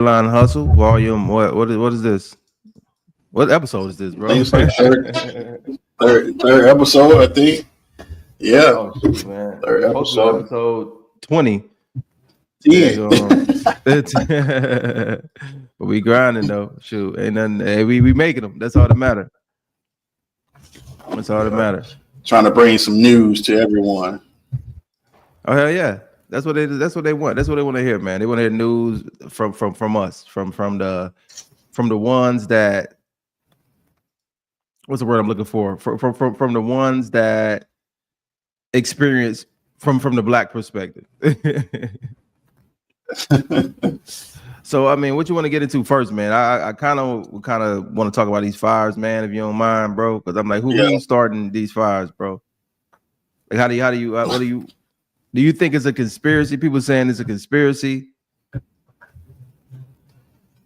Line Hustle Volume. What is this? What episode is this, I think bro? it's like third episode. I think. Yeah, Oh shoot, man. third We supposed to be episode. episode 20. Yeah. But we grinding though. Shoot, ain't nothing. Hey, we making them. That's all that matter. That's all that matter. Trying to bring some news to everyone. Oh hell yeah. That's what they. That's what they want. That's what they want to hear, man. They want to hear news from us, from the ones that. What's the word I'm looking for? From the ones that experience from the black perspective. So I mean, what you want to get into first, man? I kind of want to talk about these fires, man, if you don't mind, bro. Because I'm like, who's starting these fires, bro? Like, how do you what do you think it's a conspiracy? People saying it's a conspiracy.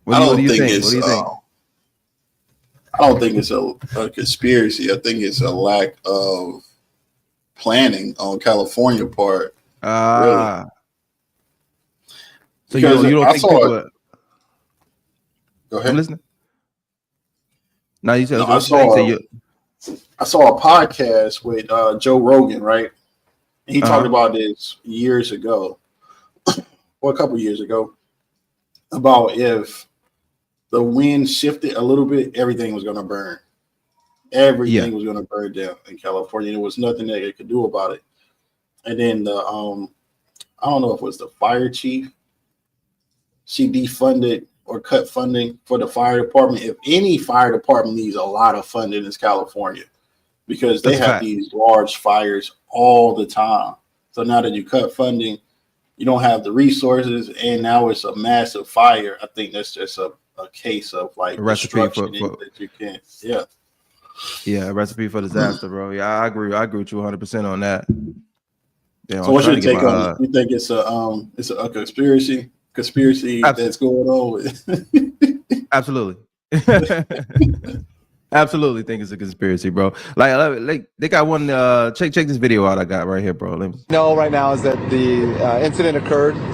What do you think? What do you think? I don't think it's a conspiracy. I think it's a lack of planning on California part. Really. So because you don't think people are... Go ahead. I'm listening. No, you said no, I saw a podcast with Joe Rogan, right? And he talked about this years ago, or a couple years ago, about if the wind shifted a little bit, everything was going to burn. Everything was going to burn down in California. There was nothing that they could do about it. And then the I don't know if it was the fire chief. She defunded or cut funding for the fire department. If any fire department needs a lot of funding, it's California, because they have these large fires all the time. So now that you cut funding, you don't have the resources, and now it's a massive fire. I think that's just a case of like destruction that you can't. Yeah, a recipe for disaster, bro. Yeah, I agree with you 100% on that. Yeah, so what's your take on it? You think it's a conspiracy that's going on with? Absolutely. Absolutely think it's a conspiracy, bro. Like they got one. Check this video out I got right here, bro. No, right now is that the incident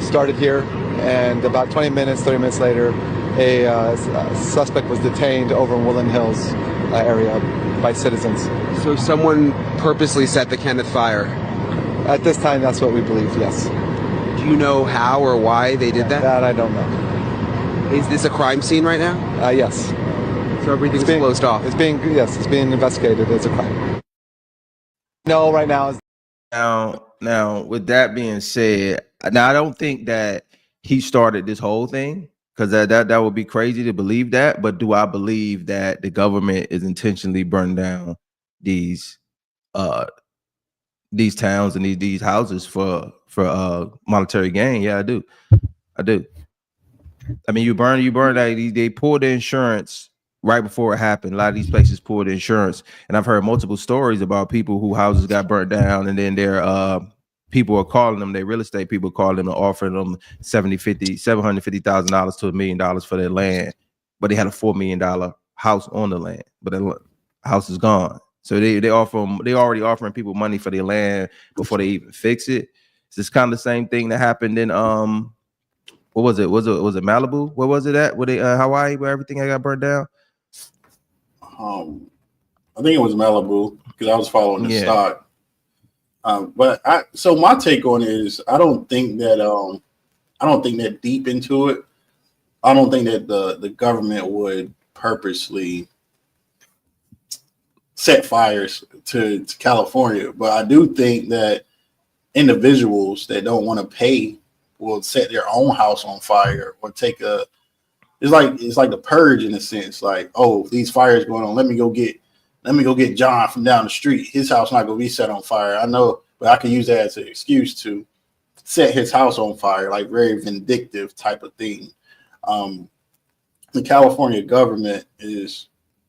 started here, and about 30 minutes later, a suspect was detained over in Woodland Hills area by citizens. So someone purposely set the Kenneth fire? At this time, that's what we believe, yes. Do you know how or why they did that? That I don't know. Is this a crime scene right now? Yes. So everything's closed off? It's being investigated as a crime. No, right now is... Now, with that being said, now I don't think that he started this whole thing, because that would be crazy to believe that. But do I believe that the government is intentionally burning down these towns and these houses for monetary gain? Yeah, I do. I mean, you burn that. They pulled the insurance right before it happened. A lot of these places pulled the insurance, and I've heard multiple stories about people whose houses got burnt down, and then their people are calling them, their real estate people calling them and offering them $750,000 to $1 million for their land, but they had a $4 million house on the land, but the house is gone. So they already offering people money for their land before they even fix it. So it's kind of the same thing that happened in what was it? Was it Malibu? Where was it at? Were they Hawaii, where everything got burned down? I think it was Malibu, because I was following the stock. So my take on it is, I don't think that deep into it. I don't think that the government would purposely set fires to California, but I do think that individuals that don't want to pay will set their own house on fire, or take it's like the purge, in a sense. Like, oh, these fires going on, let me go get John from down the street. His house not gonna be set on fire. I know, but I can use that as an excuse to set his house on fire, like very vindictive type of thing. The California government is,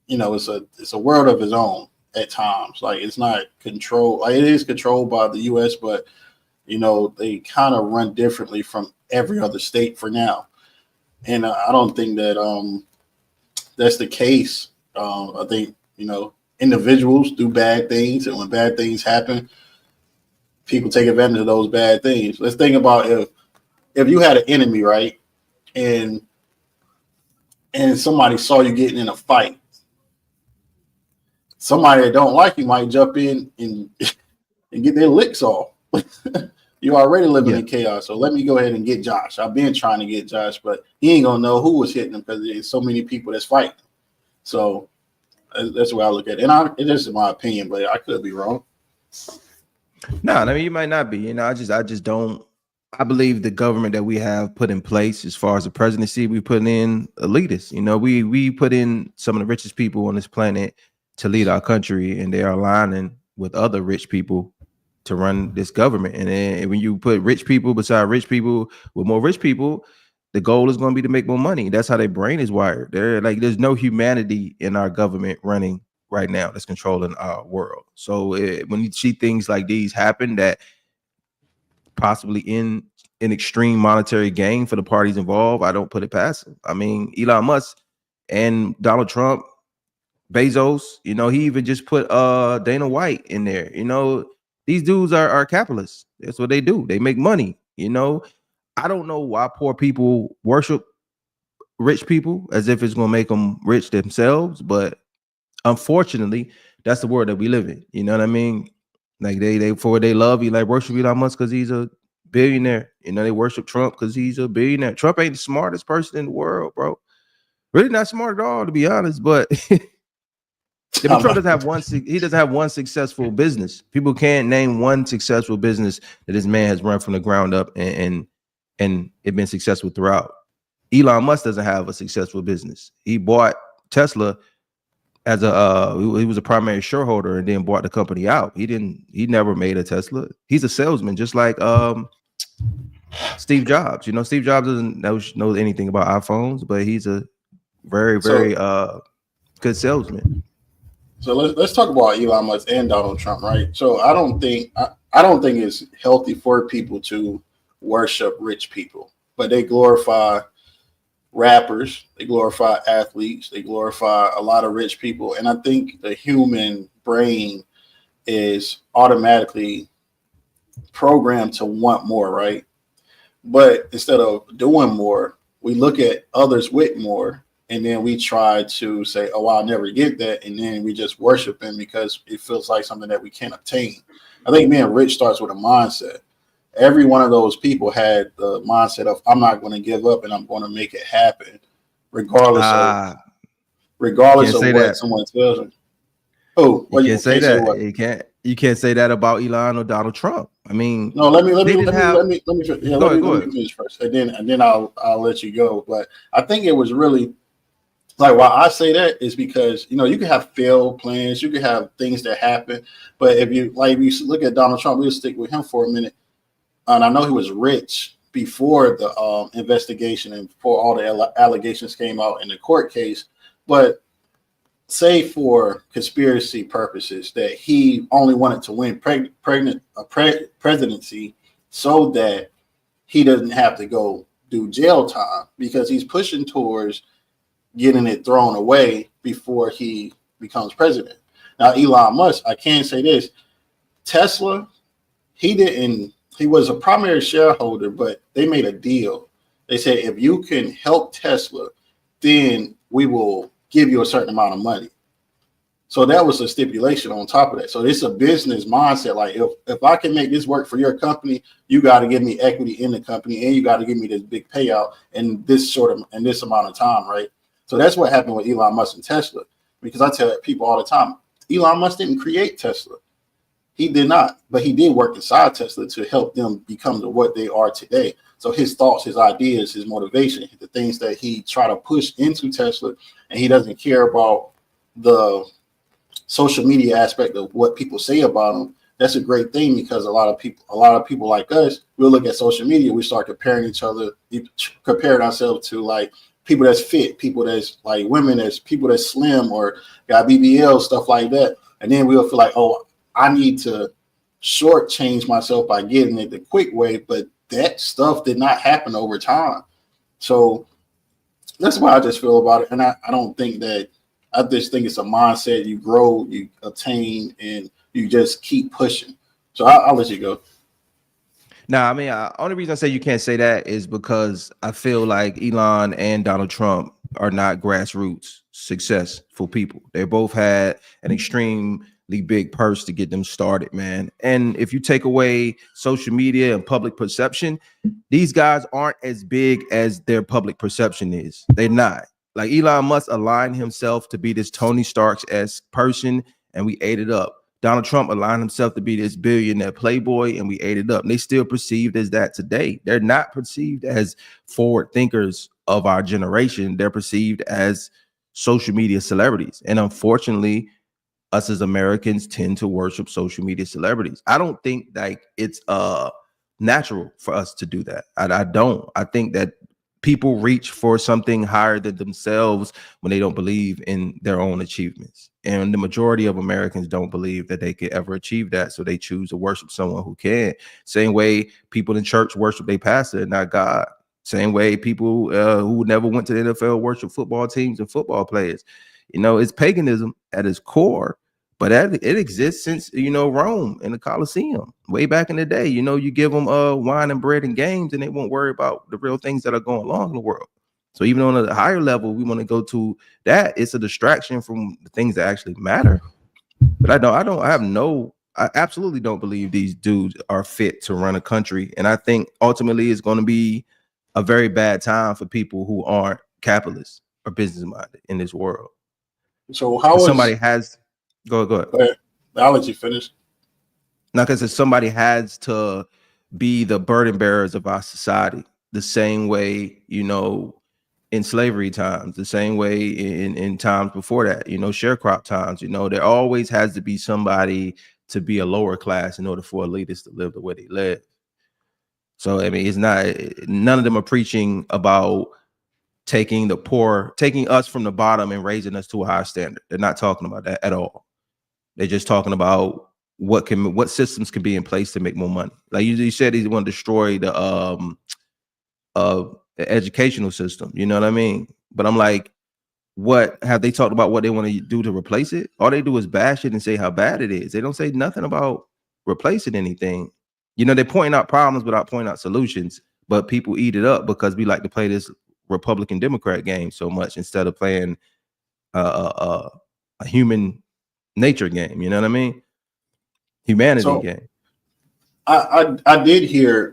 it's a world of its own at times. Like, it's not controlled. Like, it is controlled by the U.S., but they kind of run differently from every other state for now. And I don't think that that's the case. I think individuals do bad things, and when bad things happen, people take advantage of those bad things. Let's think about if you had an enemy, right, and and somebody saw you getting in a fight, somebody that don't like you might jump in and get their licks off. You already living in chaos, so let me go ahead and get Josh. I've been trying to get Josh, but he ain't gonna know who was hitting him because there's so many people that's fighting. So that's the way I look at it. And it is my opinion, but I could be wrong. No, I mean, you might not be. You know, I just don't. I believe the government that we have put in place, as far as the presidency, we put in elitists. You know, we put in some of the richest people on this planet to lead our country, and they are aligning with other rich people to run this government. And then when you put rich people beside rich people with more rich people, the goal is going to be to make more money. That's how their brain is wired. There's no humanity in our government running right now that's controlling our world. So when you see things like these happen that possibly in an extreme monetary gain for the parties involved, I don't put it past them. I mean, Elon Musk and Donald Trump, Bezos, you know, he even just put Dana White in there. You know, these dudes are capitalists. That's what they do. They make money. You know, I don't know why poor people worship rich people as if it's going to make them rich themselves, but unfortunately, that's the world that we live in. You know what I mean? Like they love you, like worship Elon Musk because he's a billionaire. You know, they worship Trump because he's a billionaire. Trump ain't the smartest person in the world, bro. Really not smart at all, to be honest. But Trump doesn't have one. He doesn't have one successful business. People can't name one successful business that this man has run from the ground up and it been successful throughout. Elon Musk doesn't have a successful business. He bought Tesla as he was a primary shareholder and then bought the company out. He never made a Tesla. He's a salesman, just like Steve Jobs. You know, Steve Jobs doesn't know anything about iPhones, but he's a very good salesman. So let's talk about Elon Musk and Donald Trump, right? So I don't think it's healthy for people to worship rich people, but they glorify rappers, they glorify athletes, they glorify a lot of rich people. And I think the human brain is automatically programmed to want more, right? But instead of doing more, we look at others with more, and then we try to say, oh, I'll never get that. And then we just worship him because it feels like something that we can't obtain. I think being rich starts with a mindset. Every one of those people had the mindset of, I'm not going to give up and I'm going to make it happen, regardless of what someone tells them. Oh, you can't say that. You can't say that about Elon or Donald Trump. I mean, no. Let me finish first, and then I'll let you go. But I think it was really like why I say that is because you can have failed plans, you can have things that happen, but if you look at Donald Trump, we'll stick with him for a minute. And I know he was rich before the investigation and before all the allegations came out in the court case. But say for conspiracy purposes that he only wanted to win presidency so that he doesn't have to go do jail time because he's pushing towards getting it thrown away before he becomes president. Now, Elon Musk, I can say this, Tesla, he was a primary shareholder, but they made a deal. They said, if you can help Tesla, then we will give you a certain amount of money. So that was a stipulation on top of that. So it's a business mindset. Like if I can make this work for your company, you got to give me equity in the company and you got to give me this big payout in this amount of time, right? So that's what happened with Elon Musk and Tesla. Because I tell people all the time, Elon Musk didn't create Tesla. He did not, but he did work inside Tesla to help them become what they are today. So his thoughts, his ideas, his motivation, the things that he tried to push into Tesla, and he doesn't care about the social media aspect of what people say about him. That's a great thing because a lot of people like us, we'll look at social media, we start comparing ourselves to like people that's fit, people that's like women, that's people that's slim or got BBL, stuff like that. And then we'll feel like, oh, I need to shortchange myself by getting it the quick way, but that stuff did not happen over time. So that's why I just feel about it. And I don't think that, I just think it's a mindset. You grow, you attain, and you just keep pushing. So I'll let you go. Nah, I mean, only reason I say you can't say that is because I feel like Elon and Donald Trump are not grassroots successful people. They both had an extremely big purse to get them started, man. And if you take away social media and public perception, these guys aren't as big as their public perception is. They're not. Like Elon Musk aligned himself to be this Tony Stark's person, and we ate it up. Donald Trump aligned himself to be this billionaire playboy, and we ate it up. And they still perceived as that today. They're not perceived as forward thinkers of our generation. They're perceived as social media celebrities. And unfortunately, us as Americans tend to worship social media celebrities. I don't think like it's natural for us to do that. I don't. I think that people reach for something higher than themselves when they don't believe in their own achievements. And the majority of Americans don't believe that they could ever achieve that. So they choose to worship someone who can. Same way people in church worship their pastor, not God. Same way people who never went to the NFL worship football teams and football players. You know, it's paganism at its core, but it exists since, you know, Rome and the Colosseum way back in the day. You know, you give them wine and bread and games, and they won't worry about the real things that are going on in the world. So even on a higher level, we want to go to that. It's a distraction from the things that actually matter. But I absolutely don't believe these dudes are fit to run a country. And I think ultimately it's going to be a very bad time for people who aren't capitalists or business minded in this world. So how is somebody has go ahead. I'll let you finish. Now, because somebody has to be the burden bearers of our society the same way, you know, in slavery times, the same way in times before that, you know, sharecrop times, you know, there always has to be somebody to be a lower class in order for elitists to live the way they live. So, I mean, it's not, none of them are preaching about taking the poor, taking us from the bottom and raising us to a higher standard. They're not talking about that at all. They're just talking about what systems can be in place to make more money. Like you said, he's want to destroy the educational system. You know what I mean? But I'm like, what have they talked about what they want to do to replace it? All they do is bash it and say how bad it is. They don't say nothing about replacing anything. You know, they're pointing out problems without pointing out solutions, but people eat it up because we like to play this Republican Democrat game so much instead of playing a human nature game. You know what I mean? Humanity game. I did hear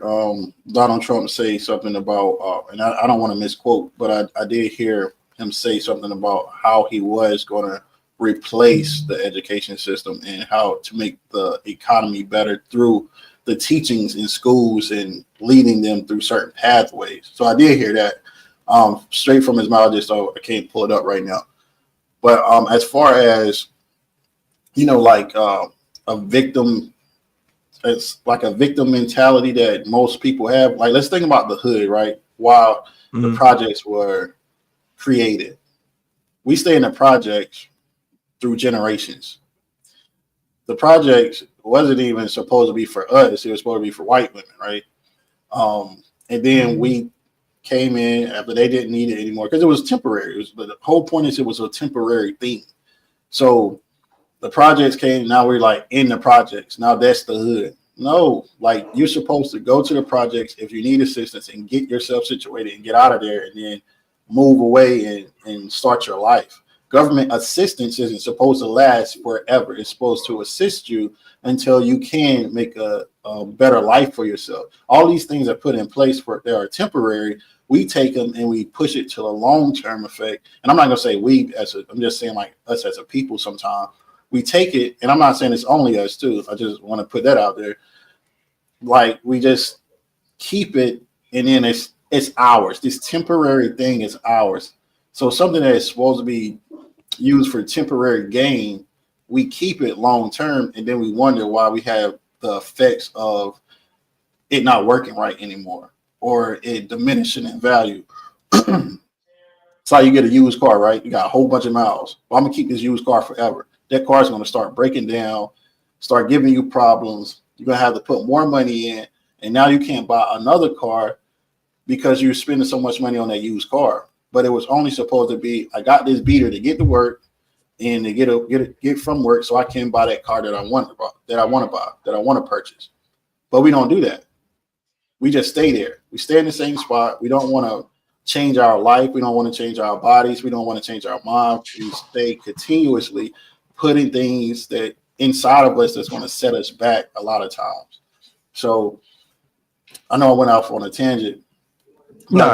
Donald Trump say something about, and I don't want to misquote, but I did hear him say something about how he was going to replace the education system and how to make the economy better through the teachings in schools and leading them through certain pathways. So I did hear that straight from his mouth, just so I can't pull it up right now. But as far as, you know, like a victim, it's like a victim mentality that most people have. Like, let's think about the hood, right? While the projects were created, we stay in the projects through generations. The projects wasn't even supposed to be for us. It was supposed to be for white women, right? And then we came in after they didn't need it anymore because it was temporary. But the whole point is it was a temporary thing. So the projects came. Now we're like in the projects. Now that's the hood. No, like you're supposed to go to the projects if you need assistance and get yourself situated and get out of there and then move away and start your life. Government assistance isn't supposed to last forever. It's supposed to assist you until you can make a better life for yourself. All these things are put in place for they are temporary. We take them and we push it to a long-term effect. And I'm not gonna say I'm just saying like us as a people sometimes. We take it, and I'm not saying it's only us too. I just want to put that out there. Like we just keep it, and then it's ours. This temporary thing is ours. So something that is supposed to be used for temporary gain, we keep it long term, and then we wonder why we have the effects of it not working right anymore or it diminishing in value. It's like you get a used car, right? You got a whole bunch of miles. Well, I'm gonna keep this used car forever. That car is going to start breaking down, start giving you problems. You're going to have to put more money in. And now you can't buy another car because you're spending so much money on that used car. But it was only supposed to be, I got this beater to get to work and to get from work so I can buy that car that I want to purchase. But we don't do that. We just stay there. We stay in the same spot. We don't want to change our life. We don't want to change our bodies. We don't want to change our mind. We stay continuously putting things that inside of us that's going to set us back a lot of times. So I know I went off on a tangent. No.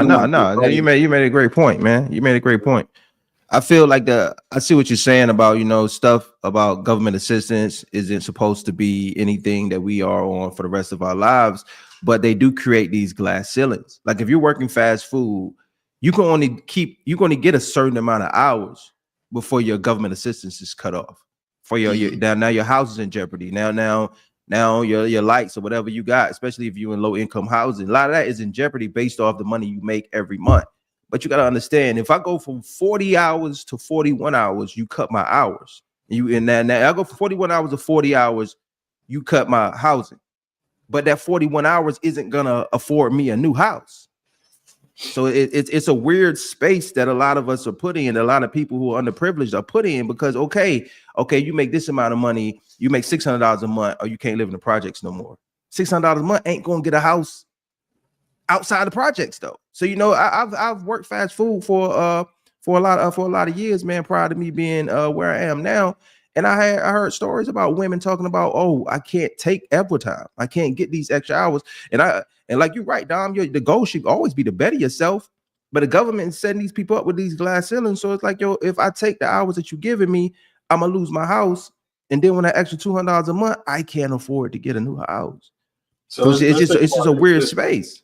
You made a great point, man. You made a great point. I feel like I see what you're saying about, stuff about government assistance isn't supposed to be anything that we are on for the rest of our lives, but they do create these glass ceilings. Like if you're working fast food, you're going to get a certain amount of hours before your government assistance is cut off. For now your house is in jeopardy. Now your lights or whatever you got, especially if you're in low income housing, a lot of that is in jeopardy based off the money you make every month. But you got to understand, if I go from 40 hours to 41 hours, you cut my hours. Now I go from 41 hours to 40 hours, you cut my housing. But that 41 hours isn't gonna afford me a new house. So it's a weird space that a lot of us are putting in, a lot of people who are underprivileged are putting in, because okay, you make this amount of money, you make $600 a month, or you can't live in the projects no more. $600 a month ain't gonna get a house outside the projects though. So I've worked fast food for a lot of years, man, prior to me being where I am now. And I heard stories about women talking about, oh, I can't take overtime, I can't get these extra hours. And like you're right, Dom, the goal should always be to better yourself. But the government is setting these people up with these glass ceilings. So it's like, if I take the hours that you're giving me, I'm gonna lose my house. And then when that extra $200 a month, I can't afford to get a new house. So it's just a weird space.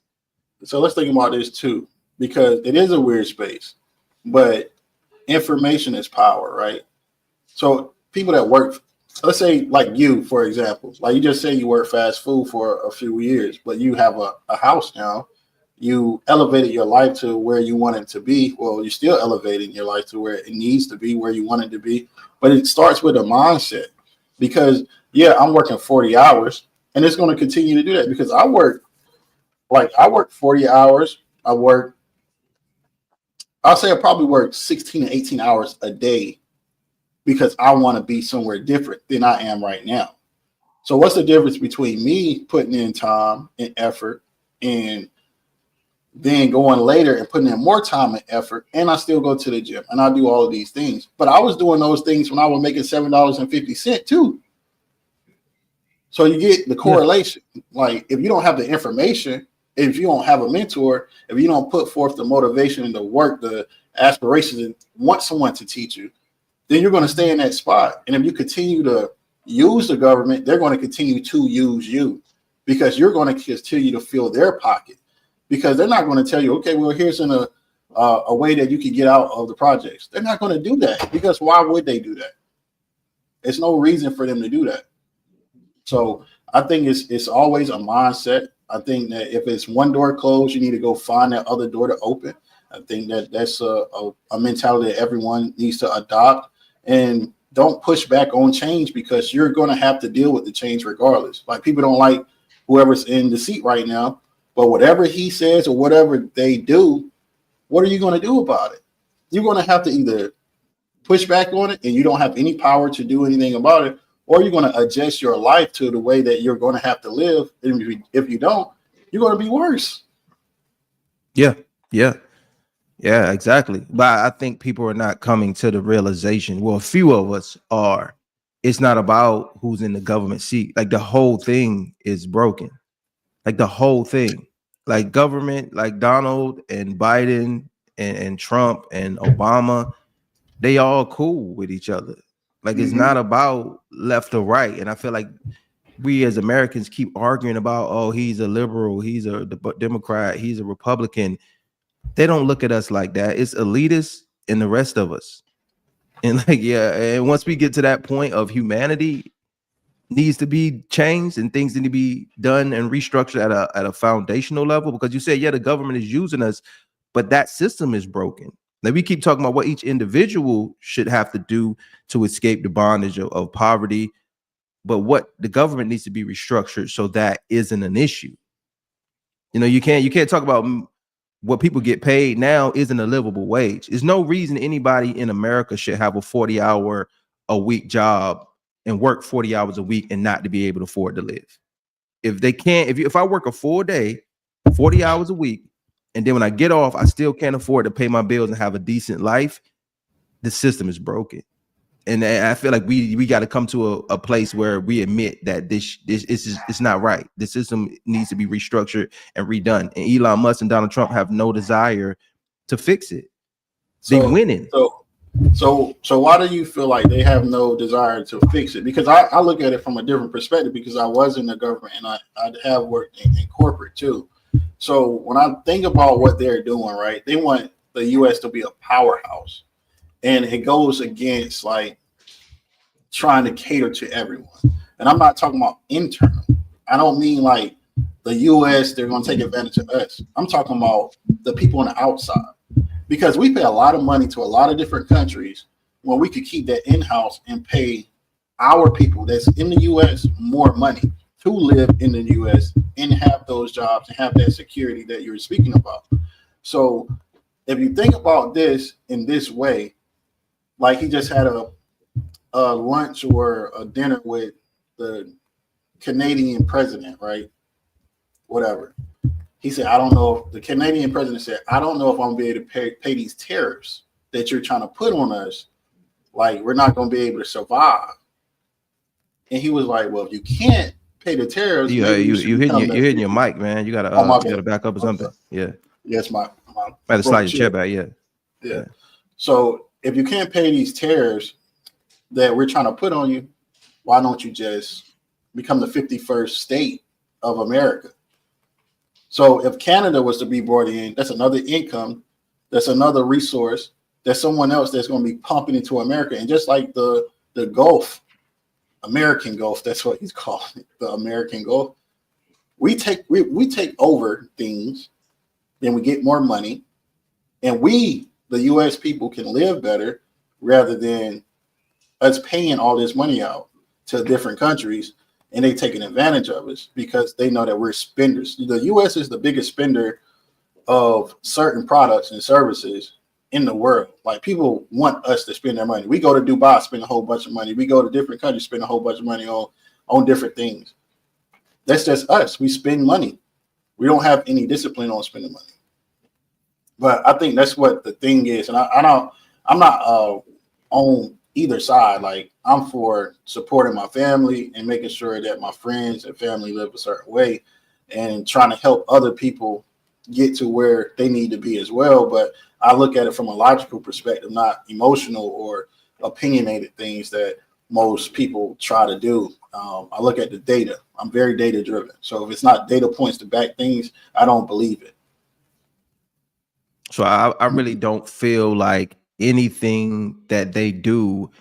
So let's think about this too, because it is a weird space, but information is power, right? So people that work, let's say like you, for example, like you just say you work fast food for a few years, but you have a house now. You elevated your life to where you want it to be. Well, you're still elevating your life to where it needs to be, where you want it to be. But it starts with a mindset, because I'm working 40 hours and it's going to continue to do that, because I work 40 hours. I'll say I probably work 16 to 18 hours a day, because I want to be somewhere different than I am right now. So what's the difference between me putting in time and effort and then going later and putting in more time and effort, and I still go to the gym and I do all of these things? But I was doing those things when I was making $7.50 too. So you get the correlation. Like if you don't have the information, if you don't have a mentor, if you don't put forth the motivation and the work, the aspirations, and want someone to teach you, then you're going to stay in that spot. And if you continue to use the government, they're going to continue to use you, because you're going to continue to fill their pocket, because they're not going to tell you, okay, well, here's a way that you can get out of the projects. They're not going to do that, because why would they do that? There's no reason for them to do that. So I think it's always a mindset. I think that if it's one door closed, you need to go find that other door to open. I think that's a mentality that everyone needs to adopt, and don't push back on change, because you're going to have to deal with the change regardless. Like people don't like whoever's in the seat right now, but whatever he says or whatever they do, what are you going to do about it? You're going to have to either push back on it and you don't have any power to do anything about it, or you're going to adjust your life to the way that you're going to have to live. And if you don't, you're going to be worse. Yeah, exactly. But I think people are not coming to the realization. Well, a few of us are. It's not about who's in the government seat. Like the whole thing is broken. Like the whole thing. Like government, like Donald and Biden and Trump and Obama, they all cool with each other. Like it's not about left or right. And I feel like we as Americans keep arguing about, oh, he's a liberal, he's a Democrat, he's a Republican. They don't look at us like that. It's elitists and the rest of us. And and once we get to that point of humanity needs to be changed and things need to be done and restructured at a foundational level, because you said, the government is using us, but that system is broken. Now we keep talking about what each individual should have to do to escape the bondage of poverty, but what the government needs to be restructured so that isn't an issue. You can't talk about what people get paid now isn't a livable wage. There's no reason anybody in America should have a 40-hour a week job and work 40 hours a week and not to be able to afford to live. If they can't, if I work a full day, 40 hours a week, and then when I get off, I still can't afford to pay my bills and have a decent life. The system is broken. And I feel like we got to come to a place where we admit that this is it's not right. The system needs to be restructured and redone. And Elon Musk and Donald Trump have no desire to fix it. They winning. So why do you feel like they have no desire to fix it? Because I look at it from a different perspective, because I was in the government and I have worked in corporate too. So when I think about what they're doing, right, they want the U.S. to be a powerhouse. And it goes against like trying to cater to everyone. And I'm not talking about internal. I don't mean like the US, they're going to take advantage of us. I'm talking about the people on the outside, because we pay a lot of money to a lot of different countries when we could keep that in-house and pay our people that's in the US more money to live in the US and have those jobs and have that security that you were speaking about. So if you think about this in this way, like he just had a lunch or a dinner with the Canadian president, right? Whatever. He said, I don't know. The Canadian president said, I don't know if I'm going to be able to pay these tariffs that you're trying to put on us. Like, we're not going to be able to survive. And he was like, well, if you can't pay the tariffs, you're hitting your mic, man. You gotta back up or something. Yeah. Yes, my I had to slide your chair back. Yeah. So if you can't pay these tariffs that we're trying to put on you, why don't you just become the 51st state of America? So if Canada was to be brought in, that's another income, that's another resource, that's someone else that's going to be pumping into America. And just like the Gulf, American Gulf, that's what he's calling it, the American Gulf. We take over things, then we get more money, and we, the U.S. people, can live better rather than us paying all this money out to different countries, and they taking advantage of us because they know that we're spenders. The U.S. is the biggest spender of certain products and services in the world. Like, people want us to spend their money. We go to Dubai, spend a whole bunch of money. We go to different countries, spend a whole bunch of money on different things. That's just us. We spend money. We don't have any discipline on spending money. But I think that's what the thing is. And I'm not on either side. Like, I'm for supporting my family and making sure that my friends and family live a certain way and trying to help other people get to where they need to be as well. But I look at it from a logical perspective, not emotional or opinionated things that most people try to do. I look at the data. I'm very data driven. So if it's not data points to back things, I don't believe it. So I really don't feel like anything that they do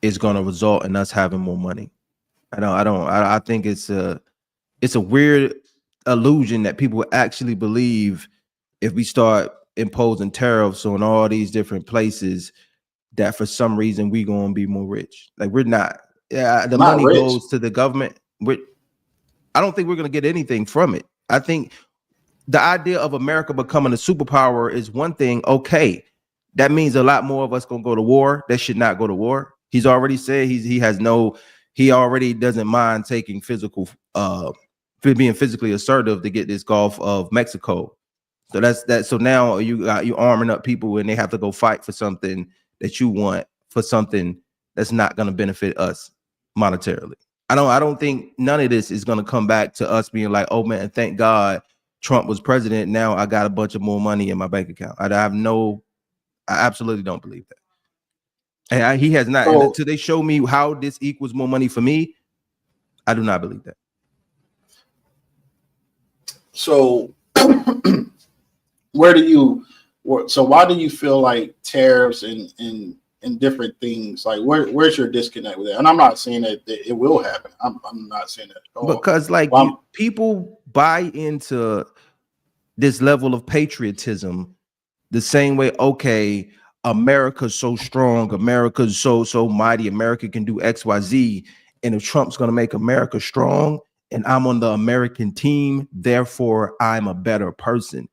is going to result in us having more money. I think it's a weird illusion that people actually believe if we start imposing tariffs on all these different places that for some reason we going to be more rich. Like, we're not. Yeah, the money goes to the government. I don't think we're going to get anything from it. I think the idea of America becoming a superpower is one thing. Okay, that means a lot more of us going to go to war. That should not go to war. He's already said he already doesn't mind taking being physically assertive to get this Gulf of Mexico. So that's that. So now you arming up people and they have to go fight for something that you want, for something that's not going to benefit us monetarily. I don't think none of this is going to come back to us being like, oh man, thank God Trump was president. Now I got a bunch of more money in my bank account. I absolutely don't believe that. And he has not. Until they show me how this equals more money for me, I do not believe that. So why do you feel like tariffs and different things, like where's your disconnect with that? And I'm not saying that it will happen. I'm not saying that at all. Because people buy into this level of patriotism the same way. Okay, America's so strong, America's so mighty, America can do XYZ, and if Trump's going to make America strong and I'm on the American team, therefore I'm a better person.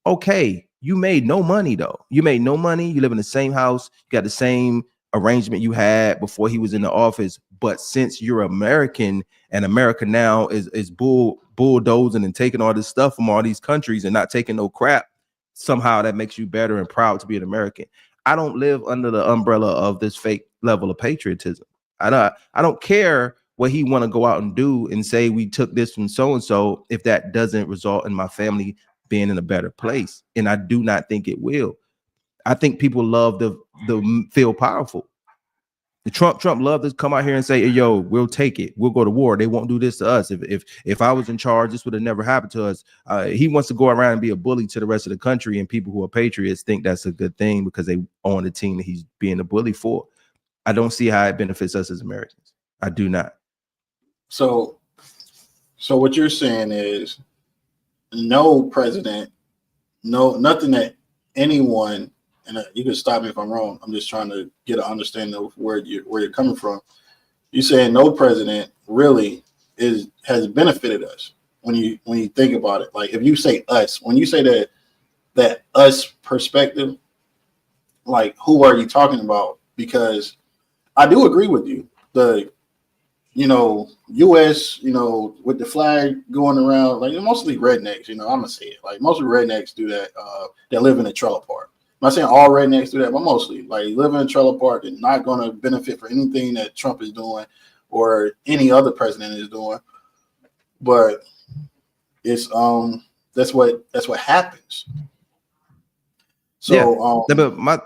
Okay, you made no money though. You made no money. You live in the same house. You got the same arrangement you had before he was in the office. But since you're American and America now is bulldozing and taking all this stuff from all these countries and not taking no crap, somehow that makes you better and proud to be an American. I don't live under the umbrella of this fake level of patriotism. I don't care what he want to go out and do and say we took this from so and so if that doesn't result in my family being in a better place. And I do not think it will. I think people love the feel powerful. The Trump loved to come out here and say, hey, yo, we'll take it. We'll go to war. They won't do this to us. If I was in charge, this would have never happened to us. He wants to go around and be a bully to the rest of the country, and people who are patriots think that's a good thing because they own the team that he's being a bully for. I don't see how it benefits us as Americans. I do not. So what you're saying is no president, nothing that anyone, and you can stop me if I'm wrong. I'm just trying to get an understanding of where you're coming from. You're saying no president really has benefited us when you think about it. Like if you say us, when you say that us perspective, like who are you talking about? Because I do agree with you. The U.S., with the flag going around, like mostly rednecks, I'm gonna say it. Like most rednecks do that. That live in a trailer park. I'm not saying all rednecks do that, but mostly like live in a trailer park and not going to benefit for anything that Trump is doing or any other president is doing. But it's that's what happens. So yeah,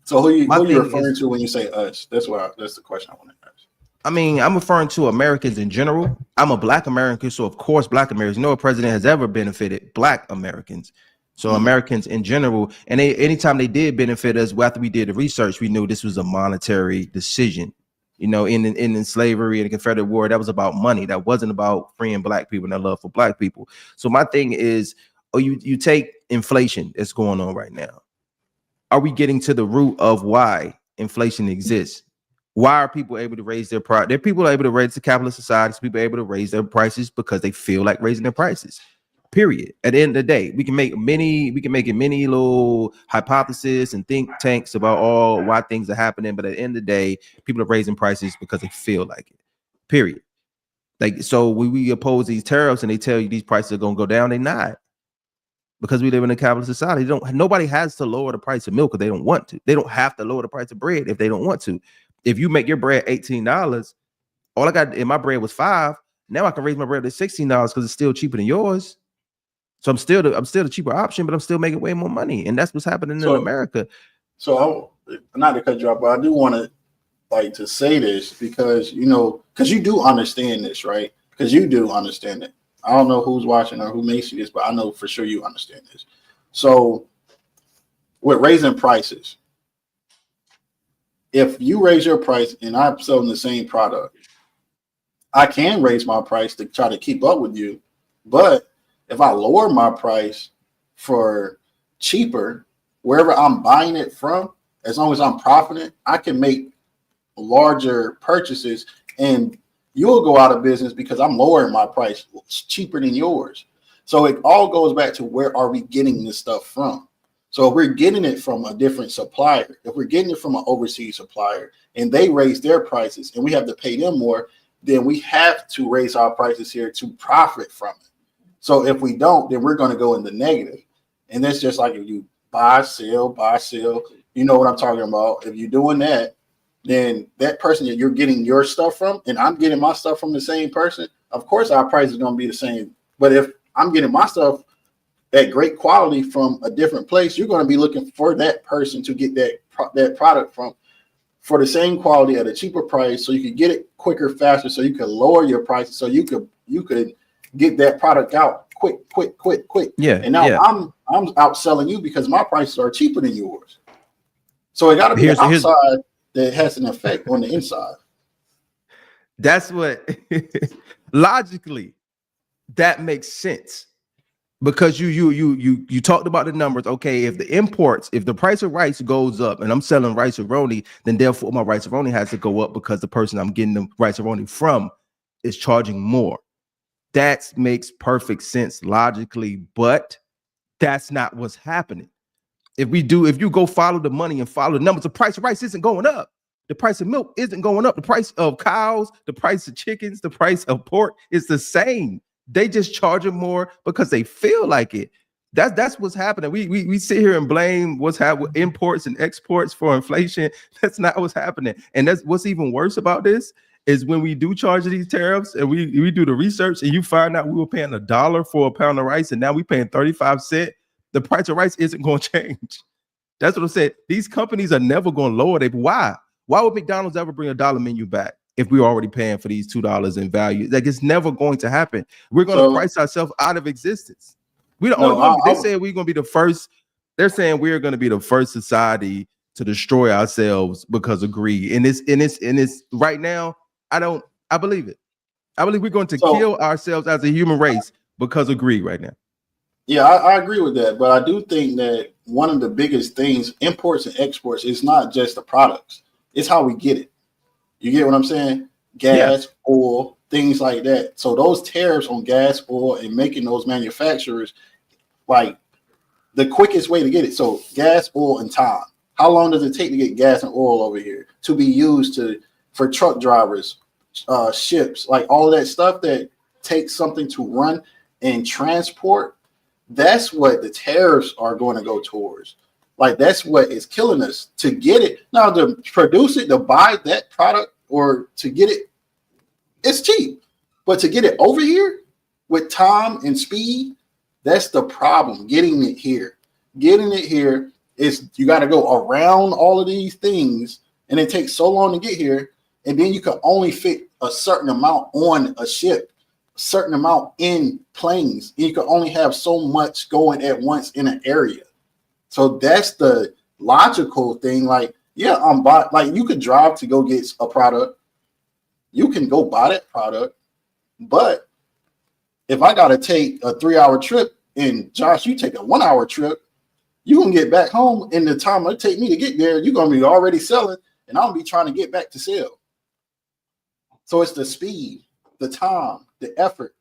so who you referring to when you say us? That's the question I want to ask. I mean, I'm referring to Americans in general. I'm a Black American, so of course, Black Americans. No president has ever benefited Black Americans. So Americans in general, and anytime they did benefit us, after we did the research, we knew this was a monetary decision. In slavery and the Confederate War, that was about money. That wasn't about freeing Black people and their love for Black people. So my thing is, you take inflation that's going on right now. Are we getting to the root of why inflation exists? Why are people able to raise their price? There are people able to raise the capitalist societies. People able to raise their prices because they feel like raising their prices. Period. At the end of the day, we can make it many little hypotheses and think tanks about why things are happening. But at the end of the day, people are raising prices because they feel like it. Period. Like, so when we oppose these tariffs and they tell you these prices are going to go down, they're not. Because we live in a capitalist society. Nobody has to lower the price of milk if they don't want to. They don't have to lower the price of bread if they don't want to. If you make your bread $18, all I got in my bread was $5. Now I can raise my bread to $16 because it's still cheaper than yours. So I'm still the cheaper option, but I'm still making way more money, and that's what's happening in America. So not to cut you off, but I do want to say this because because you do understand this, right? Because you do understand it. I don't know who's watching or who may see this, but I know for sure you understand this. So with raising prices, if you raise your price and I'm selling the same product, I can raise my price to try to keep up with you, but if I lower my price for cheaper, wherever I'm buying it from, as long as I'm profiting, I can make larger purchases and you'll go out of business because I'm lowering my price. It's cheaper than yours. So it all goes back to where are we getting this stuff from? So if we're getting it from a different supplier, if we're getting it from an overseas supplier and they raise their prices and we have to pay them more, then we have to raise our prices here to profit from it. So if we don't, then we're going to go in the negative. And that's just like if you buy, sell, you know what I'm talking about. If you're doing that, then that person that you're getting your stuff from, and I'm getting my stuff from the same person, of course our price is going to be the same. But if I'm getting my stuff at great quality from a different place, you're going to be looking for that person to get that product from for the same quality at a cheaper price so you can get it quicker, faster, so you can lower your prices so you could get that product out quick. Yeah. And now I'm outselling you because my prices are cheaper than yours. So it got to be the outside that has an effect on the inside. That's what logically that makes sense. Because you talked about the numbers. Okay, if the price of rice goes up and I'm selling rice-a-roni, then therefore my rice-a-roni has to go up because the person I'm getting the rice-a-roni from is charging more. That makes perfect sense logically, but that's not what's happening. If you go follow the money and follow the numbers, the price of rice isn't going up. The price of milk isn't going up. The price of cows, the price of chickens, the price of pork is the same. They just charge them more because they feel like it. That's what's happening. We sit here and blame what's happening with imports and exports for inflation. That's not what's happening. And that's what's even worse about this is when we do charge these tariffs and we do the research and you find out we were paying $1 for a pound of rice and now we paying 35 cents. The price of rice isn't going to change. That's what I'm saying. These companies are never going to lower it. Why? Why would McDonald's ever bring a dollar menu back if we're already paying for these $2 in value? Like, it's never going to happen. We're going to price ourselves out of existence. We the only one. They say we're going to be the first. They're saying we're going to be the first society to destroy ourselves because of greed. And it's right now. I believe it. I believe we're going to kill ourselves as a human race because of greed right now. Yeah, I agree with that. But I do think that one of the biggest things, imports and exports, is not just the products. It's how we get it. You get what I'm saying? Gas, oil, things like that. So those tariffs on gas, oil, and making those manufacturers, like, the quickest way to get it. So gas, oil, and time. How long does it take to get gas and oil over here to be used for truck drivers, ships, like all of that stuff that takes something to run and transport? That's what the tariffs are going to go towards. Like, that's what is killing us. To get it now, to produce it, to buy that product, or to get it, it's cheap. But to get it over here with time and speed, that's the problem. Getting it here is, you got to go around all of these things, and it takes so long to get here. And then you can only fit a certain amount on a ship, a certain amount in planes. And you can only have so much going at once in an area. So that's the logical thing. Like, yeah, like, you could drive to go get a product. You can go buy that product. But if I got to take a 3-hour trip, and Josh, you take a 1-hour trip, you're going to get back home in the time it take me to get there. You're going to be already selling, and I'm going to be trying to get back to sell. So it's the speed, the time, the effort,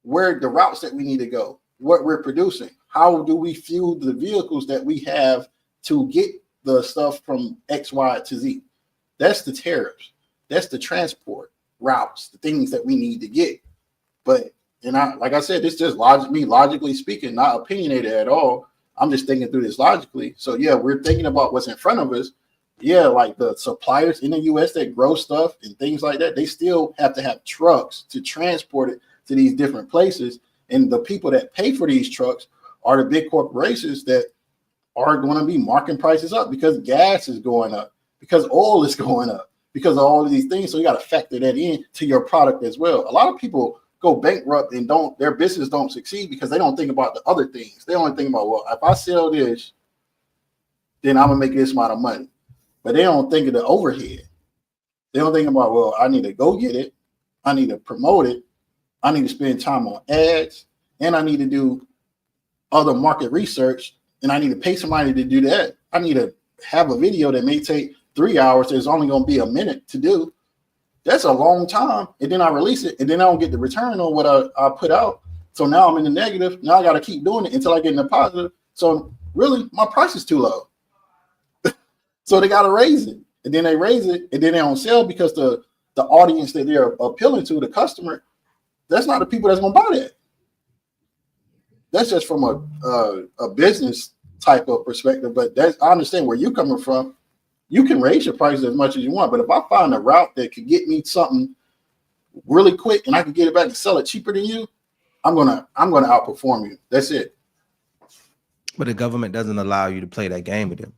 where the routes that we need to go, what we're producing. How do we fuel the vehicles that we have to get the stuff from X, Y to Z? That's the tariffs. That's the transport routes, the things that we need to get. But, like I said, it's just me logically speaking, not opinionated at all. I'm just thinking through this logically. So yeah, we're thinking about what's in front of us. Yeah, like the suppliers in the US that grow stuff and things like that, they still have to have trucks to transport it to these different places. And the people that pay for these trucks are the big corporations that are going to be marking prices up because gas is going up, because oil is going up, because of all of these things. So you got to factor that in to your product as well. A lot of people go bankrupt and their business don't succeed because they don't think about the other things. They only think about, well, if I sell this, then I'm gonna make this amount of money. But they don't think of the overhead. They don't think about, well, I need to go get it. I need to promote it. I need to spend time on ads, and I need to do other market research, and I need to pay somebody to do that. I need to have a video that may take 3 hours. It's only going to be a minute to do. That's a long time. And then I release it, and then I don't get the return on what I put out. So now I'm in the negative. Now I got to keep doing it until I get in the positive. So really, my price is too low. So they got to raise it, and then they raise it, and then they don't sell because the audience that they're appealing to, the customer, that's not the people that's going to buy that. That's just from a business type of perspective. But I understand where you're coming from. You can raise your prices as much as you want, but if I find a route that could get me something really quick and I can get it back and sell it cheaper than you, I'm gonna outperform you. That's it. But the government doesn't allow you to play that game with them.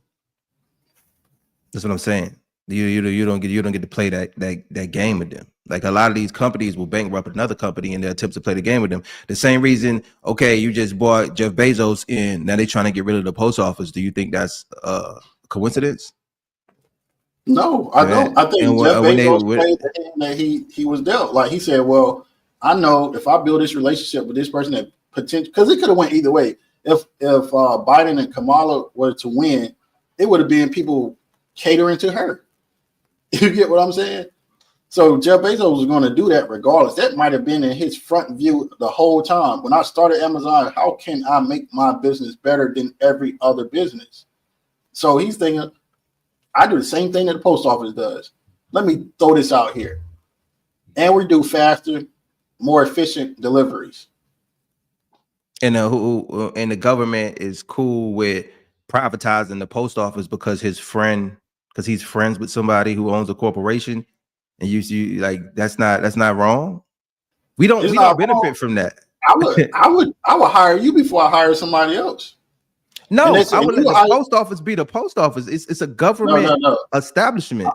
That's what I'm saying. You don't get to play that game with them. Like, a lot of these companies will bankrupt another company in their attempts to play the game with them. The same reason, okay, you just bought Jeff Bezos in, now they're trying to get rid of the post office. Do you think that's a coincidence? No, I don't. I think Jeff Bezos played the hand that he was dealt. Like, he said, well, I know if I build this relationship with this person that potential, because it could have went either way. If Biden and Kamala were to win, it would have been people catering to her. You get what I'm saying? So Jeff Bezos was going to do that regardless. That might have been in his front view the whole time. When I started Amazon, how can I make my business better than every other business? So he's thinking, I do the same thing that the post office does. Let me throw this out here. And we do faster, more efficient deliveries. And and the government is cool with privatizing the post office because he's friends with somebody who owns a corporation, and you see, like, that's not wrong. We It's don't not wrong. benefit from that. I would hire you before I hire somebody else. No, And I would let you the hire, post office be the post office. It's a government no. establishment.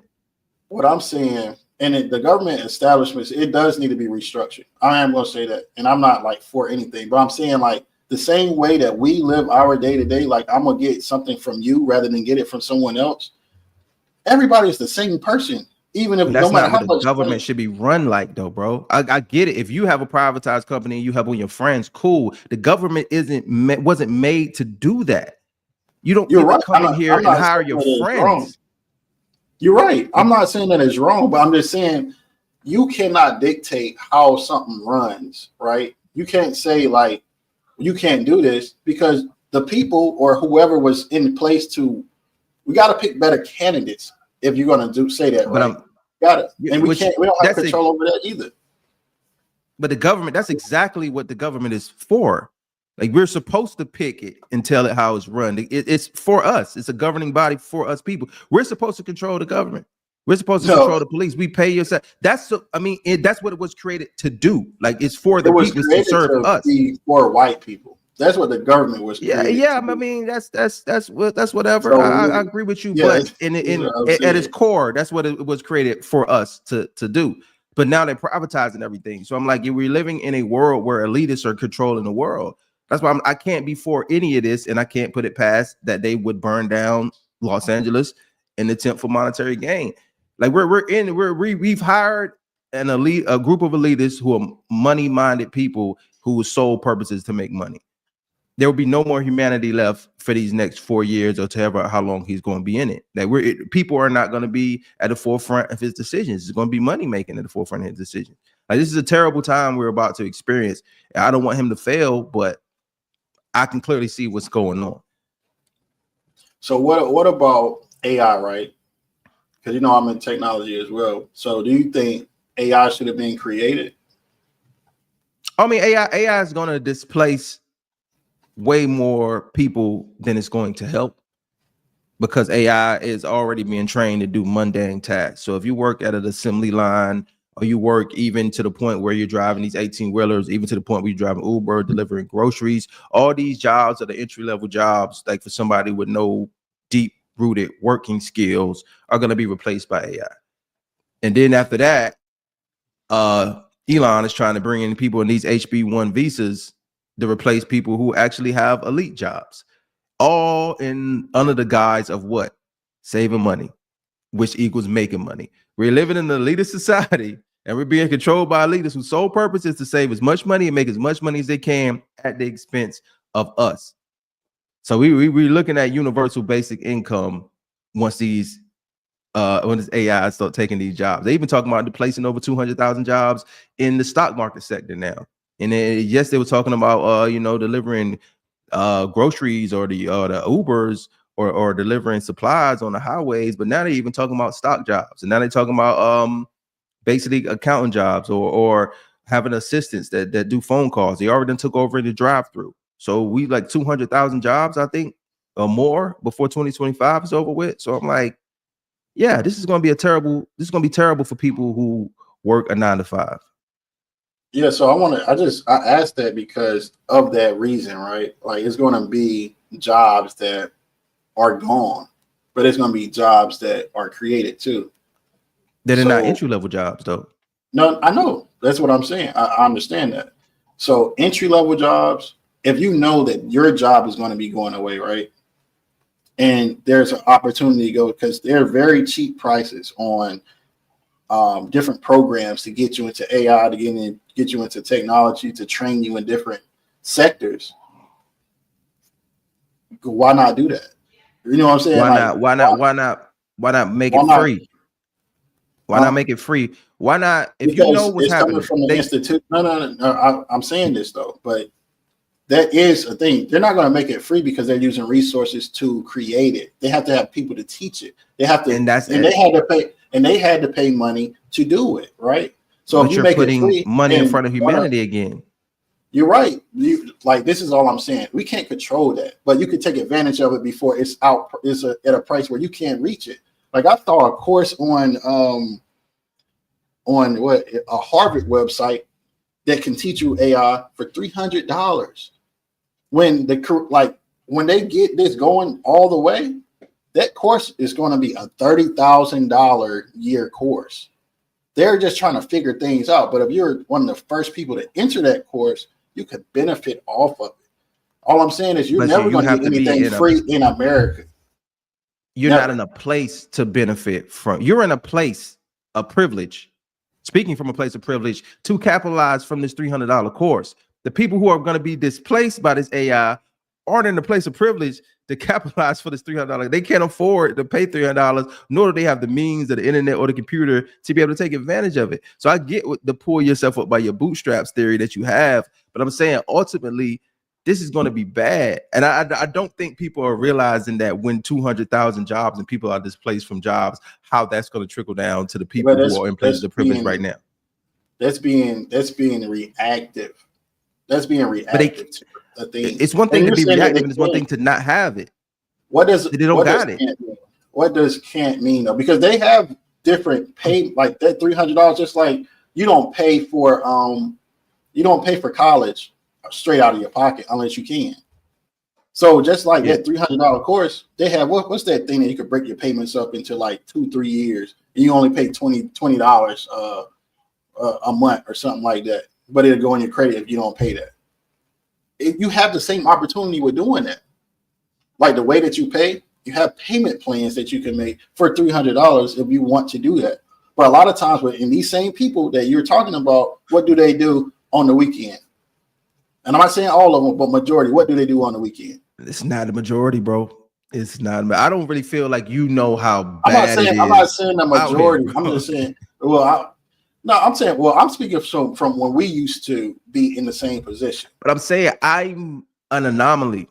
What I'm saying, and the government establishments, it does need to be restructured. I am going to say that, and I'm not like for anything, but I'm saying like the same way that we live our day to day, like I'm gonna get something from you rather than get it from someone else. Everybody is the same person, even if But that's no matter not what how the much government money. should be run like, though, bro. I get it. If you have a privatized company and you have one of your friends, cool. The government wasn't made to do that. You don't You're get to right. come in here I'm and not hire saying your that it's wrong. friends. You're right. I'm not saying that it's wrong, but I'm just saying you cannot dictate how something runs, right? You can't say like you can't do this because the people or whoever was in place we got to pick better candidates if you're going to say that, But right? Got it. And we don't have that's control over that either. But the government, that's exactly what the government is for. Like, we're supposed to pick it and tell it how it's run. It's for us. It's a governing body for us people. We're supposed to control the government. We're supposed to control the police. We pay yourself. That's what it was created to do. Like, it's for the people, to serve us. Be for white people. That's what the government was created. Yeah. I mean, that's whatever. So, I agree with you. yeah, But at its core, that's what it was created for us to do. But now they're privatizing everything. So I'm like, we're living in a world where elitists are controlling the world. That's why I can't be for any of this, and I can't put it past that they would burn down Los Angeles in an attempt for monetary gain. Like, we've hired a group of elitists who are money-minded people whose sole purpose is to make money. There will be no more humanity left for these next 4 years or however how long he's going to be in it. That people are not going to be at the forefront of his decisions. It's going to be money making at the forefront of his decisions. Like, this is a terrible time we're about to experience. I don't want him to fail, but I can clearly see what's going on. So what about AI, right? Because I'm in technology as well. So do you think AI should have been created? I mean, AI is going to displace way more people than it's going to help, because AI is already being trained to do mundane tasks. So if you work at an assembly line, or you work even to the point where you're driving these 18-wheelers, even to the point where you're driving Uber, delivering groceries, all these jobs are the entry-level jobs, like for somebody with no deep-rooted working skills, are going to be replaced by AI. And then after that, Elon is trying to bring in people in these HB1 visas to replace people who actually have elite jobs, all under the guise of what? Saving money, which equals making money. We're living in an elitist society, and we're being controlled by leaders whose sole purpose is to save as much money and make as much money as they can at the expense of us. So we're looking at universal basic income once this AI start taking these jobs. They even talking about placing over 200,000 jobs in the stock market sector now. And then, yes, they were talking about delivering groceries or the Ubers or delivering supplies on the highways, but now they're even talking about stock jobs, and now they're talking about basically accounting jobs or having assistants that do phone calls. They already took over in the drive-through. So we like 200,000 jobs, I think, or more before 2025 is over with. So I'm like, yeah, this is going to be terrible for people who work a 9-to-5. Yeah, so I asked that because of that reason, right? Like, it's going to be jobs that are gone, but it's going to be jobs that are created too. That are not entry-level jobs, though. No, I know. That's what I'm saying. I understand that. So entry-level jobs, if you know that your job is going to be going away, right? And there's an opportunity to go, because they're very cheap prices on different programs to get you into AI, to get you into technology, to train you in different sectors. Why not do that? You know what I'm saying? Why not make it free? Why not make it free? Why not? If you know what's happening, coming from the institute. No. I'm saying this though, but that is a thing. They're not going to make it free because they're using resources to create it. They have to have people to teach it. They have to, they had to pay money to do it, right? So but if you make it free, money in front of humanity again. You're right. Like, this is all I'm saying. We can't control that, but you can take advantage of it before it's out. At a price where you can't reach it. Like, I saw a course on what, a Harvard website that can teach you AI for $300. When they get this going all the way, that course is going to be a $30,000 year course. They're just trying to figure things out. But if you're one of the first people to enter that course, you could benefit off of it. All I'm saying is you're never going to get anything free in America. You're not in a place to benefit from. You're in a place of privilege. Speaking from a place of privilege to capitalize from this $300 course. The people who are going to be displaced by this AI aren't in a place of privilege to capitalize for this $300. They can't afford to pay $300, nor do they have the means of the internet or the computer to be able to take advantage of it. So I get what the pull yourself up by your bootstraps theory that you have, but I'm saying ultimately this is going to be bad. And I don't think people are realizing that when 200,000 jobs and people are displaced from jobs, how that's going to trickle down to the people who are in places of privilege right now. That's being reactive. That's being reactive to a thing. It's one thing to be reactive, and it's one thing to not have it. What does can't mean though? Because they have different pay, like that $300. Just like you don't pay for college straight out of your pocket unless you can. So just like that $300 course, they have what's that thing that you could break your payments up into like 2-3 years, and you only pay $20 a month or something like that. But it'll go on your credit if you don't pay that. You have the same opportunity with doing that. Like the way that you pay, you have payment plans that you can make for $300 if you want to do that. But a lot of times in these same people that you're talking about, what do they do on the weekend? And I'm not saying all of them, but majority, what do they do on the weekend? It's not the majority, bro. It's not. I don't really feel like you know how bad it is. I'm not saying the majority. I'm just saying, I'm speaking from when we used to be in the same position. But I'm saying I'm an anomaly.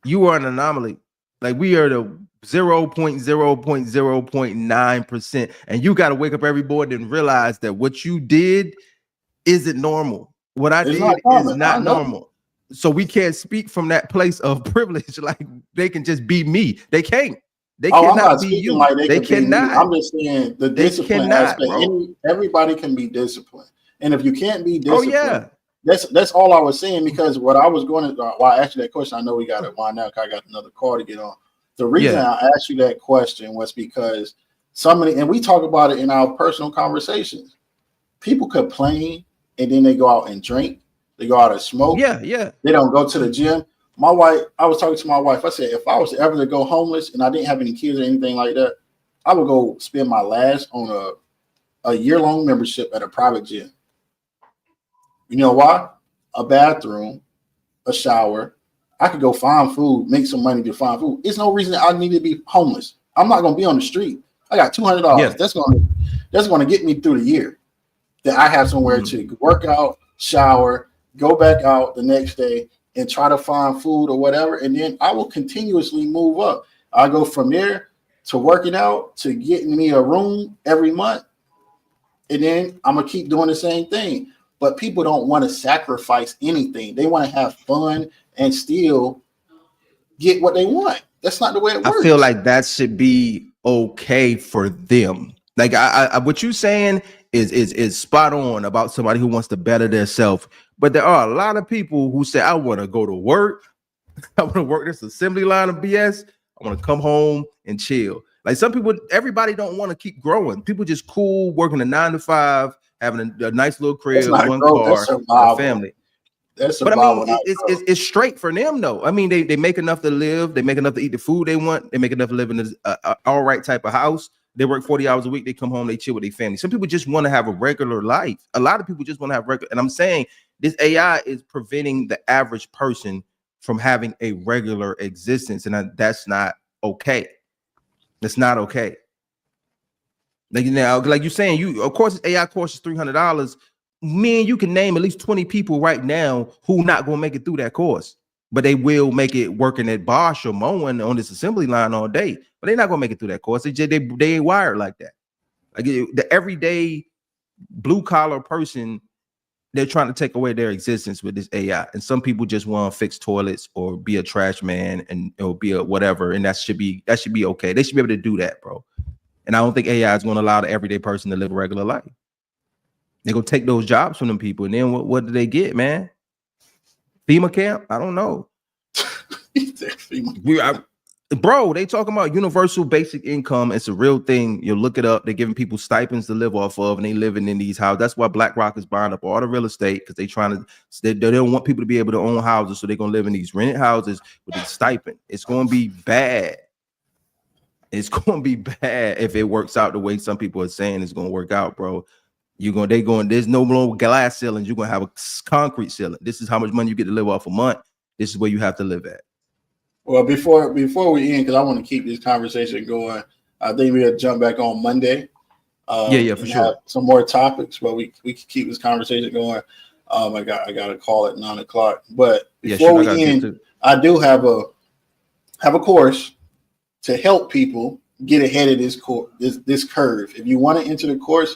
You are an anomaly. Like we are the 0.0.0.9%. And you got to wake up every morning and realize that what you did isn't normal. What I did is not normal. So we can't speak from that place of privilege. Like they can just be me. They can't. They cannot be you. Like they cannot. I'm just saying the discipline aspect. Everybody can be disciplined, and if you can't be disciplined, that's all I was saying. Because what I was going to, why I asked you that question, I know we got to wind out because I got another call to get on. The reason I asked you that question was because and we talk about it in our personal conversations. People complain, and then they go out and drink. They go out and smoke. They don't go to the gym. My wife, I was talking to my wife. I said, if I was ever to go homeless and I didn't have any kids or anything like that, I would go spend my last on a year-long membership at a private gym. You know why? A bathroom, a shower. I could go find food, make some money to find food. There's no reason I need to be homeless. I'm not going to be on the street. I got $200. Yeah. That's going to get me through the year. That I have somewhere to work out, shower, go back out the next day, and try to find food or whatever, and then I will continuously move up. I go from there to working out to getting me a room every month, and then I'm gonna keep doing the same thing. But people don't want to sacrifice anything. They want to have fun and still get what they want. That's not the way it works. I feel like that should be okay for them. Like I what you're saying is spot on about somebody who wants to better themselves. But there are a lot of people who say, I want to go to work. I want to work this assembly line of BS. I want to come home and chill. Like some people, everybody don't want to keep growing. People just cool working a 9 to 5, having a nice little crib, one car, a family. But I mean, it's straight for them though. I mean, they make enough to live. They make enough to eat the food they want. They make enough to live in an all right type of house. They work 40 hours a week. They come home, they chill with their family. Some people just want to have a regular life. A lot of people just want to have regular. And I'm saying this AI is preventing the average person from having a regular existence. And that's not okay. That's not okay. Like, like you're saying, of course, this AI course is $300. Man, you can name at least 20 people right now who not going to make it through that course. But they will make it working at Bosch or mowing on this assembly line all day. But they're not gonna make it through that course. They ain't wired like that. Like the everyday blue collar person they're trying to take away their existence with this AI. And some people just want to fix toilets or be a trash man and or be a whatever. And that should be okay. They should be able to do that, bro. And I don't think AI is going to allow the everyday person to live a regular life. They're going to take those jobs from them people. And then what do they get, man? FEMA camp? I don't know. Bro, they talking about universal basic income. It's a real thing. You look it up. They're giving people stipends to live off of, and they living in these houses. That's why BlackRock is buying up all the real estate, because they don't want people to be able to own houses, so they're gonna live in these rented houses with these stipend. It's gonna be bad. It's gonna be bad if it works out the way some people are saying it's gonna work out, bro. There's no more glass ceilings. You're gonna have a concrete ceiling. This is how much money you get to live off a month. This is where you have to live at. Well, before we end, because I want to keep this conversation going, I think we'll jump back on Monday. Yeah, for sure. Some more topics, but we can keep this conversation going. I got a call at 9:00. But before we end, I do have a course to help people get ahead of this curve. If you want to enter the course,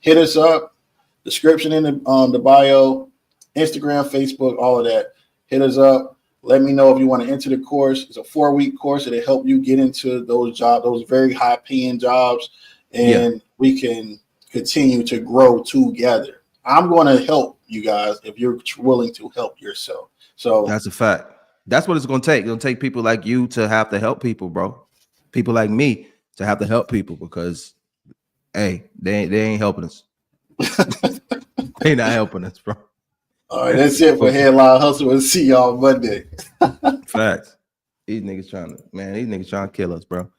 hit us up. Description in the bio, Instagram, Facebook, all of that. Hit us up. Let me know if you want to enter the course. It's a 4-week course that'll help you get into those jobs, those very high-paying jobs, and we can continue to grow together. I'm going to help you guys if you're willing to help yourself. So that's a fact. That's what it's going to take. It'll take people like you to have to help people, bro. People like me to have to help people, because, hey, they ain't helping us. They not helping us, bro. All right, that's it for Headline Hustle. We'll see y'all Monday. Facts. These niggas trying to kill us, bro.